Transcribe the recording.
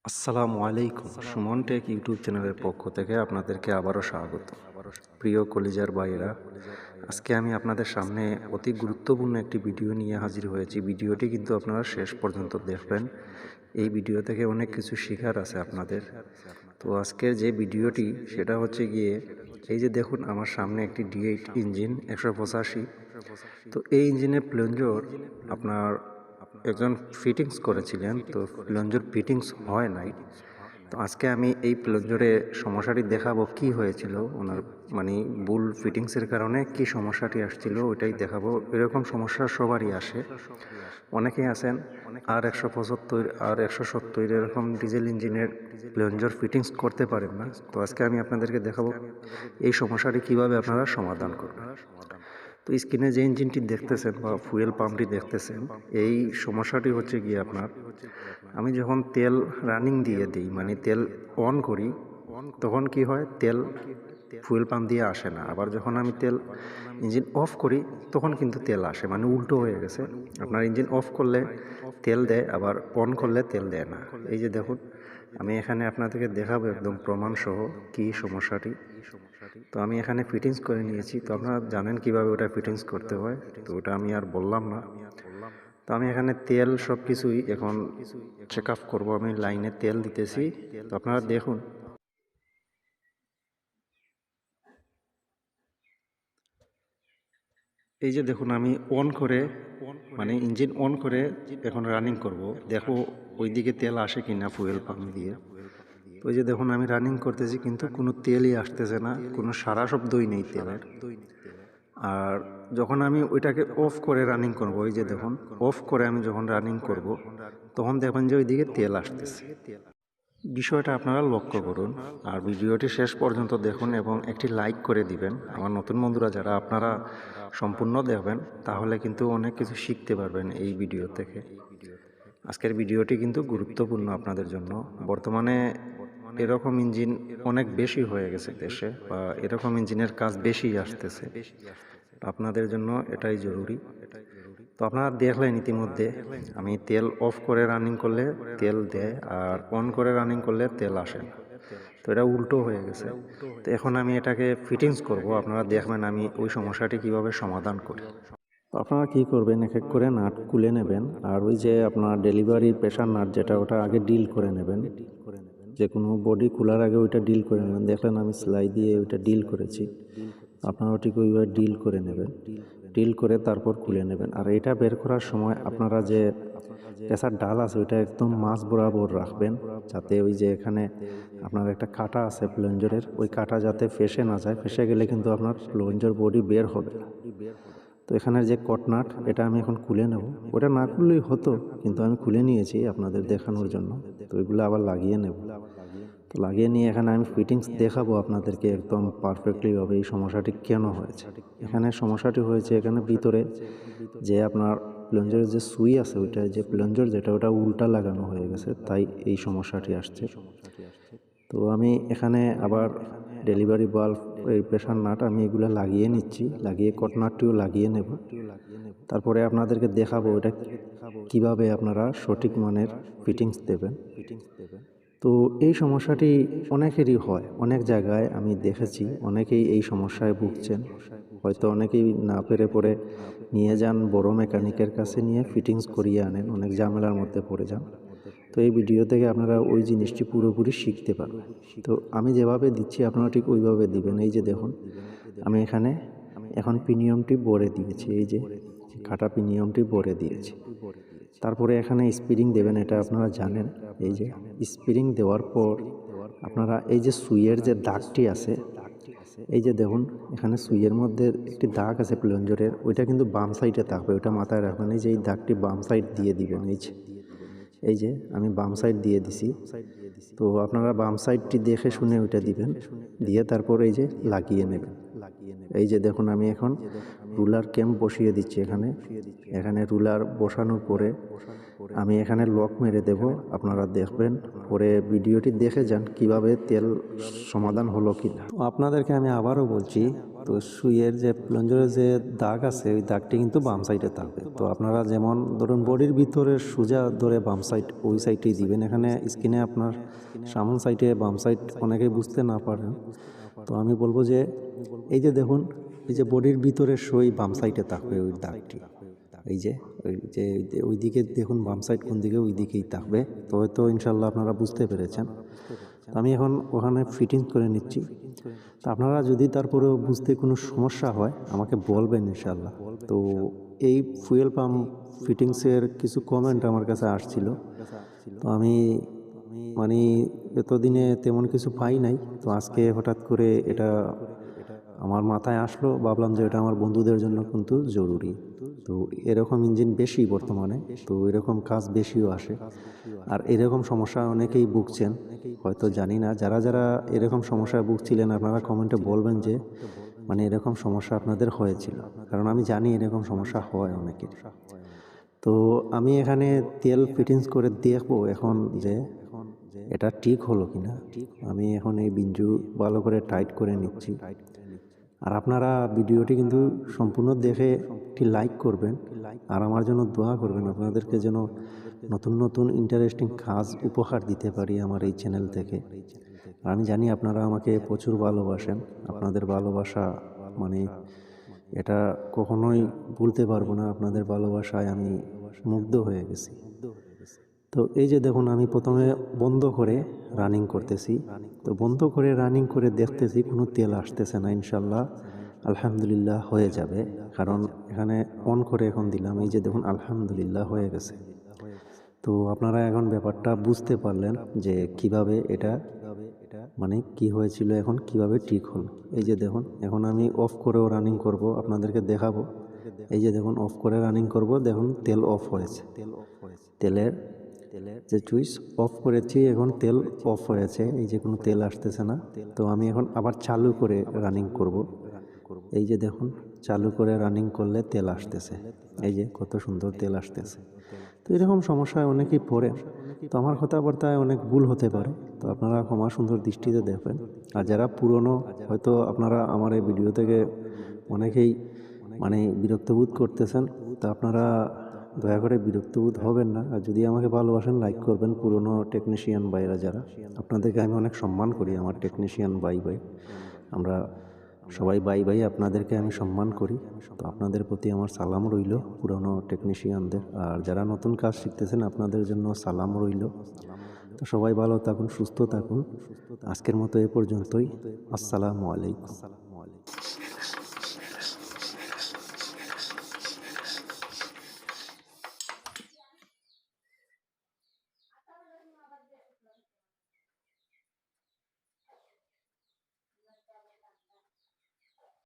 আসসালামু আলাইকুম। Suman take YouTube চ্যানেলের পক্ষ থেকে আপনাদেরকে আবারও স্বাগত। প্রিয় কলিজার ভাইয়েরা, আজকে আমি আপনাদের সামনে অতি গুরুত্বপূর্ণ একটি ভিডিও নিয়ে হাজির হয়েছি। ভিডিওটি কিন্তু আপনারা শেষ পর্যন্ত দেখবেন। এই ভিডিও থেকে অনেক কিছু শেখার আছে আপনাদের। তো আজকের যে ভিডিওটি সেটা হচ্ছে গিয়ে এই যে দেখুন আমার সামনে একটি D8 ইঞ্জিন 185। তো এই ইঞ্জিনের প্লঞ্জার আপনার একজন ফিটিংস করেছিলেন, তো প্লঞ্জার ফিটিংস হয় নাই। তো আজকে আমি এই প্লঞ্জারে সমস্যাটি দেখাবো কি হয়েছিল ওনার, মানে ভুল ফিটিংসের কারণে কি সমস্যাটি আসছিল ওইটাই দেখাবো। এরকম সমস্যা সবারই আসে, অনেকেই আছেন R175 R170 এরকম ডিজেল ইঞ্জিনের প্লঞ্জার ফিটিংস করতে পারেন না। তো আজকে আমি আপনাদেরকে দেখাবো এই সমস্যাটি কিভাবে আপনারা সমাধান করবেন। তো স্ক্রিনে যে ইঞ্জিনটি দেখতেছেন বা ফুয়েল পাম্পটি দেখতেছেন, এই সমস্যাটি হচ্ছে গিয়ে আপনার, আমি যখন তেল রানিং দিয়ে দিই, মানে তেল অন করি, তখন কি হয়, তেল ফুয়েল পাম্প দিয়ে আসে না। আবার যখন আমি তেল ইঞ্জিন অফ করি তখন কিন্তু তেল আসে, মানে উল্টো হয়ে গেছে। আপনার ইঞ্জিন অফ করলে তেল দেয়, আবার অন করলে তেল দেয় না। এই যে দেখুন, আমি এখানে আপনাদেরকে দেখাবো একদম প্রমাণ সহ কি সমস্যাটি। তো আমি এখানে ফিটিংস করে নিয়েছি। তো আপনারা জানেন কিভাবে ওটা ফিটিংস করতে হয়, তো ওটা আমি আর বললাম না। তো আমি এখানে তেল সব কিছুই এখন চেক আপ করবো। আমি লাইনে তেল দিতেছি, তো আপনারা দেখুন। এই যে দেখুন, আমি অন করে, মানে ইঞ্জিন অন করে এখন রানিং করব, দেখো ওইদিকে তেল আসে কিনা ফুয়েল পাম্প দিয়ে। তো এই যে দেখুন, আমি রানিং করতেছি কিন্তু কোনো তেলই আসতেছে না, কোনো সারা শব্দই নেই তেলের। আর যখন আমি ওইটাকে অফ করে রানিং করব, এই যে দেখুন অফ করে আমি যখন রানিং করব তখন দেখবেন যে ওইদিকে তেল আসতেছে। বিষয়টা আপনারা লক্ষ্য করুন আর ভিডিওটি শেষ পর্যন্ত দেখুন এবং একটি লাইক করে দিবেন। আমার নতুন বন্ধুরা যারা, আপনারা সম্পূর্ণ দেখবেন, তাহলে কিন্তু অনেক কিছু শিখতে পারবেন এই ভিডিও থেকে। আজকের ভিডিওটি কিন্তু গুরুত্বপূর্ণ আপনাদের জন্য। বর্তমানে এরকম ইঞ্জিন অনেক বেশি হয়ে গেছে দেশে, বা এরকম ইঞ্জিনের কাজ বেশি আসতেছে। আপনাদের জন্য এটাই জরুরি। তো আপনারা দেখলেন ইতিমধ্যে, আমি তেল অফ করে রানিং করলে তেল দেয়, আর অন করে রানিং করলে তেল আসে না। তো এটা উল্টো হয়ে গেছে। তো এখন আমি এটাকে ফিটিংস করব, আপনারা দেখবেন আমি ওই সমস্যাটি কিভাবে সমাধান করি। তো আপনারা কী করবেন, এক এক করে নাট খুলে নেবেন, আর ওই যে আপনার ডেলিভারি প্রেশার নাট যেটা, ওটা আগে ডিল করে নেবেন। যে কোনো বডি খোলার আগে ওইটা ডিল করে নেবেন। দেখলেন আমি সেলাই দিয়ে ওইটা ডিল করেছি, আপনারাও ঠিক ওইভাবে ডিল করে নেবেন। ডিল করে তারপর খুলে নেবেন। আর এটা বের করার সময় আপনারা যে প্রেসার ডাল আছে ওইটা একদম মাঝ বরাবর রাখবেন, যাতে ওই যে এখানে আপনার একটা কাটা আছে প্লঞ্জারের, ওই কাটা যাতে ফেসে না যায়। ফেসে গেলে কিন্তু আপনার প্লঞ্জার বডি বের হবে। তো এখানের যে কটনাট, এটা আমি এখন খুলে নেব। ওটা না খুললেই হতো, কিন্তু আমি খুলে নিয়েছি আপনাদের দেখানোর জন্য। তো ওইগুলো আবার লাগিয়ে নেব। তো লাগিয়ে নিয়ে এখানে আমি ফিটিংস দেখাবো আপনাদেরকে একদম পারফেক্টলিভাবে এই সমস্যাটি কেন হয়েছে। এখানে সমস্যাটি হয়েছে এখানে ভিতরে যে আপনার প্লঞ্জারের যে সুই আছে, ওইটা যে প্লঞ্জার যেটা, ওটা উল্টা লাগানো হয়ে গেছে, তাই এই সমস্যাটি আসছে। তো আমি এখানে আবার ডেলিভারি বাল্ব, এই প্রেশার নাট, আমি এগুলো লাগিয়ে নিচ্ছি, লাগিয়ে কটনাটটিও লাগিয়ে নেব। তারপরে আপনাদেরকে দেখাবো এটা কিভাবে আপনারা সঠিক মানের ফিটিংস দেবেন। তো এই সমস্যাটি অনেকেরই হয়, অনেক জায়গায় আমি দেখেছি অনেকেই এই সমস্যায় ভুগছেন। হয়তো অনেকেই না পেরে পরে নিয়ে যান বড় মেকানিকের কাছে, নিয়ে ফিটিংস করিয়ে আনেন, অনেক ঝামেলার মধ্যে পড়ে যান। তো এই ভিডিও থেকে আপনারা ওই জিনিসটি পুরোপুরি শিখতে পারবেন। তো আমি যেভাবে দিচ্ছি আপনারা ঠিক ওইভাবে দিবেন। এই যে দেখুন, আমি এখানে এখন প্রিমিয়ামটি ভরে দিয়েছি, এই যে কাটা প্রিমিয়ামটি ভরে দিয়েছি। তারপরে এখানে স্প্রিং দেবেন, এটা আপনারা জানেন। এই যে স্প্রিং দেওয়ার পর আপনারা এই যে সুইয়ের যে দাগটি আছে, এই যে দেখুন এখানে সুইয়ের মধ্যে একটি দাগ আছে প্লঞ্জারের, ওইটা কিন্তু বাম সাইডে থাকবে, ওইটা মাথায় রাখবেন। এই যে এই দাগটি বাম সাইড দিয়ে দিবেন। এই যে আমি বাম সাইড দিয়ে দিছি। তো আপনারা বাম সাইডটি দেখে শুনে ওইটা দিবেন, দিয়ে তারপর এই যে লাগিয়ে নেবেন। এই যে দেখুন, আমি এখন রুলার ক্যাম্প বসিয়ে দিচ্ছি এখানে। এখানে রুলার বসানোর পরে আমি এখানে লক মেরে দেব। আপনারা দেখবেন, পরে ভিডিওটি দেখে যান কিভাবে তেল সমাধান হলো কিনা। তো আপনাদেরকে আমি আবারও বলছি, তো সুইয়ের যে প্লঞ্জারের যে দাগ আছে ওই দাগটি কিন্তু বাম সাইডে থাকবে। তো আপনারা যেমন ধরুন বডির ভিতরে সোজা ধরে বাম সাইড ওই সাইডেই দিবেন। এখানে স্ক্রিনে আপনার সামন সাইডে বাম সাইড অনেকেই বুঝতে না পারেন, তো আমি বলবো যে এই যে দেখুন, এই যে বডির ভিতরে সই বাম সাইডে থাকবে ওই দাগটি, এই যে ওই দিকে দেখুন বাম সাইড কোন দিকে, ওই দিকেই থাকবে। তো হয়তো ইনশাল্লাহ আপনারা বুঝতে পেরেছেন। তো আমি এখন ওখানে ফিটিংস করে নিচ্ছি। তো আপনারা যদি তারপরেও বুঝতে কোনো সমস্যা হয় আমাকে বলবেন ইনশাল্লাহ। তো এই ফুয়েল পাম্প ফিটিংসের কিছু কমেন্ট আমার কাছে আসছিল, তো আমি মানে এতদিনে তেমন কিছু পাই নাই। তো আজকে হঠাৎ করে এটা আমার মাথায় আসলো, ভাবলাম যে এটা আমার বন্ধুদের জন্য কিন্তু জরুরি। তো এরকম ইঞ্জিন বেশি বর্তমানে, তো এরকম কাজ বেশিও আসে। আর এরকম সমস্যা অনেকেই ভুগছেন, হয়তো জানি না। যারা যারা এরকম সমস্যায় ভুগছিলেন আপনারা কমেন্টে বলবেন যে মানে এরকম সমস্যা আপনাদের হয়েছিল, কারণ আমি জানি এরকম সমস্যা হয় অনেকের। তো আমি এখানে তেল ফিটিংস করে দেখবো এখন যে এটা ঠিক হলো কিনা। আমি এখন এই বিঞ্জু ভালো করে টাইট করে নিচ্ছি। আর আপনারা ভিডিওটি কিন্তু সম্পূর্ণ দেখে একটি লাইক করবেন আর আমার জন্য দোয়া করবেন, আপনাদেরকে যেন নতুন নতুন ইন্টারেস্টিং কাজ উপহার দিতে পারি আমার এই চ্যানেল থেকে। আর আমি জানি আপনারা আমাকে প্রচুর ভালোবাসেন, আপনাদের ভালোবাসা মানে এটা কখনোই ভুলতে পারবো না। আপনাদের ভালোবাসায় আমি মুগ্ধ হয়ে গেছি। তো এই যে দেখুন, আমি প্রথমে বন্ধ করে রানিং করতেছি। তো বন্ধ করে রানিং করে দেখতেছি কোনো তেল আসতেছে না। ইনশাল্লাহ আলহামদুলিল্লাহ হয়ে যাবে, কারণ এখানে অন করে এখন দিলাম। এই যে দেখুন আলহামদুলিল্লাহ হয়ে গেছে। তো আপনারা এখন ব্যাপারটা বুঝতে পারলেন যে কিভাবে এটা মানে কি হয়েছিল, এখন কিভাবে ঠিক হল। এই যে দেখুন এখন আমি অফ করেও রানিং করব, আপনাদেরকে দেখাবো। এই যে দেখুন অফ করে রানিং করব, দেখুন তেল অফ হয়েছে। তেলের যে সুইচ অফ করেছি, এখন তেল অফ হয়েছে। এই যে কোনো তেল আসতেছে না। তো আমি এখন আবার চালু করে রানিং করব। এই যে দেখুন চালু করে রানিং করলে তেল আসতেছে, এই যে কত সুন্দর তেল আসতেছে। তো এরকম সমস্যায় অনেকেই পড়ে, তো আমার কথাবার্তায় অনেক ভুল হতে পারে, তো আপনারা ক্ষমা সুন্দর দৃষ্টিতে দেখবেন। আর যারা পুরনো, হয়তো আপনারা আমার এই ভিডিও থেকে অনেকেই মানে বিরক্তবোধ করতেছেন, তো আপনারা দয়া করে বিরক্তবোধ হবেন না। আর যদি আমাকে ভালোবাসেন লাইক করবেন। পুরনো টেকনিশিয়ান ভাইরা যারা, আপনাদেরকে আমি অনেক সম্মান করি, আমার টেকনিশিয়ান ভাই আমরা সবাই ভাই, আপনাদেরকে আমি সম্মান করি। তো আপনাদের প্রতি আমার সালাম রইল, পুরনো টেকনিশিয়ানদের। আর যারা নতুন কাজ শিখতেছেন আপনাদের জন্য সালাম রইল। তো সবাই ভালো থাকুন, সুস্থ থাকুন। আজকের মতো এ পর্যন্তই। আসসালামু আলাইকুম।